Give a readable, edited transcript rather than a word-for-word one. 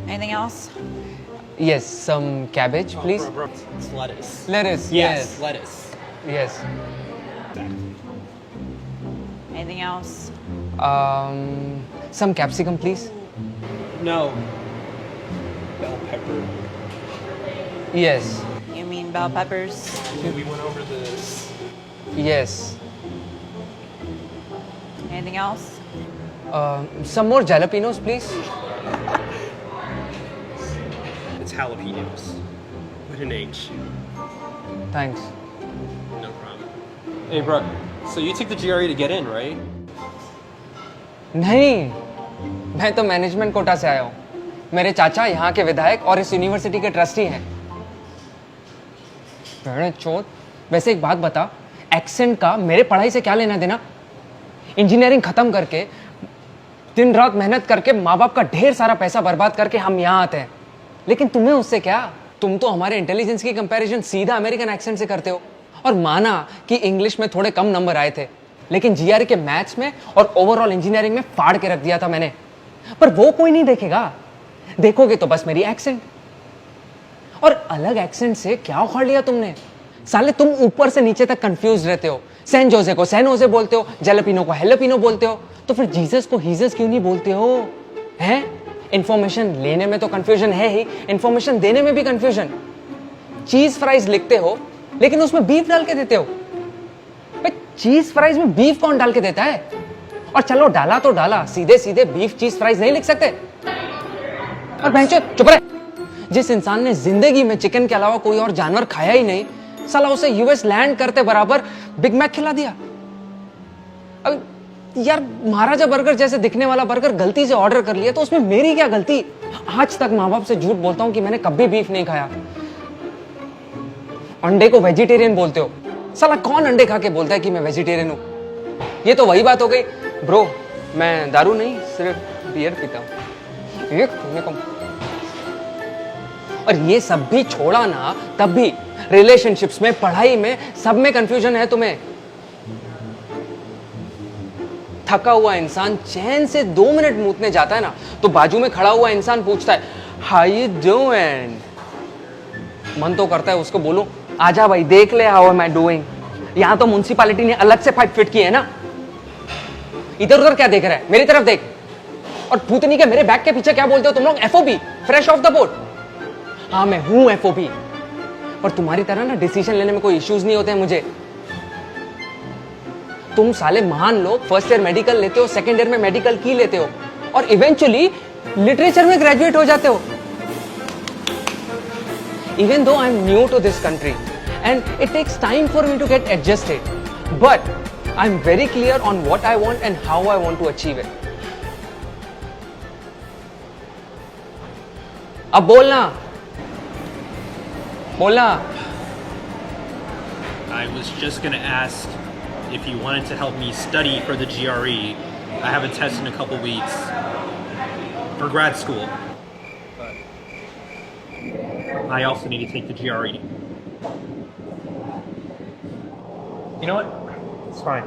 Anything else? Yes, some cabbage, please. Bro, it's lettuce. Lettuce. Yes, lettuce. Yes. Anything else? Some capsicum, please. No. Bell pepper. Yes. You mean bell peppers? We went over this. Yes. Anything else? Some more jalapenos, please. It's jalapenos. With an H. Thanks. No problem. Hey, bro. So you took the GRE to get in, right? नहीं, मैं तो management quota से आया हूँ। मेरे चाचा यहाँ के विधायक और इस यूनिवर्सिटी के ट्रस्टी हैं। चोद, वैसे एक बात बता, एक्सेंट का मेरे पढ़ाई से क्या लेना देना? इंजीनियरिंग खत्म करके, दिन रात मेहनत करके, माँ बाप का ढेर सारा पैसा बर्बाद करके हम यहाँ आते हैं। लेकिन तुम्हें उससे क्या? तुम तो हमारे इंटेलिजेंस की कंपैरिजन सीधा अमेरिकन एक्सेंट से करते हो। और माना कि इंग्लिश में थोड़े कम नंबर आए थे, लेकिन जीआरई के मैथ्स में और ओवरऑल इंजीनियरिंग में फाड़ के रख दिया था मैंने। पर वो कोई नहीं देखेगा, देखोगे तो बस मेरी एक्सेंट। और अलग एक्सेंट से क्या उखाड़ लिया तुमने? साले तुम ऊपर से नीचे तक कंफ्यूज रहते हो। सैन जोसे को सैन जोसे बोलते हो, जैलपिनो को हेलपिनो बोलते हो, तो फिर जीसस को हीजस क्यों नहीं बोलते हो? हैं? इंफॉर्मेशन लेने में तो कंफ्यूजन है ही, इंफॉर्मेशन देने में भी कंफ्यूजन। चीज फ्राइज लिखते हो, लेकिन उसमें बीफ डाल के देते हो। चीज फ्राइज में बीफ कौन डाल के देता है? और चलो डाला तो डाला, सीधे सीधे बीफ चीज फ्राइज नहीं लिख सकते? और बहनचोद चुप रहे। जिस इंसान ने जिंदगी में चिकन के अलावा कोई और जानवर खाया ही नहीं, साला उसे यूएस लैंड करते बराबर बिग मैक खिला दिया। अब यार, महाराजा बर्गर जैसे दिखने वाला बर्गर गलती से ऑर्डर कर लिया तो उसमें मेरी क्या गलती? आज तक माँ बाप से झूठ बोलता हूं कि मैंने कभी बीफ नहीं खाया। अंडे को वेजिटेरियन बोलते हो, साला कौन अंडे खा के बोलता है कि मैं वेजिटेरियन हूं? ये तो वही बात हो गई ब्रो, मैं दारू नहीं सिर्फ बियर पीता हूं। एक कम। और ये सब भी छोड़ा ना, तब भी रिलेशनशिप्स में, पढ़ाई में, सब में कंफ्यूजन है तुम्हें। थका हुआ इंसान चैन से 2 मिनट मूतने जाता है ना, तो बाजू में खड़ा हुआ इंसान पूछता है हाउ यू डूइंग? मन तो करता है उसको बोलूं आजा भाई देख ले हाउ एम आई डूइंग। यहां तो म्युनिसिपैलिटी ने अलग से पाइप फिट की है ना। इधर उधर क्या देख रहा है? मेरी तरफ देख। और भूतनी के मेरे बैग के पीछे क्या बोलते हो तुम लोग? FOB, fresh of the boat. हाँ मैं हूं एफओबी, पर तुम्हारी तरह ना डिसीजन लेने में कोई इश्यूज नहीं होते हैं मुझे। तुम साले महान लोग फर्स्ट ईयर मेडिकल लेते हो, सेकेंड ईयर में मेडिकल की लेते हो और इवेंचुअली लिटरेचर में ग्रेजुएट हो जाते हो। Even though I'm new to this country and it takes time for me to get adjusted, but I'm very clear on what I want and how I want to achieve it. अब बोलना I was just gonna ask if you wanted to help me study for the GRE. I have a test in a couple weeks for grad school. I also need to take the GRE. You know what? It's fine.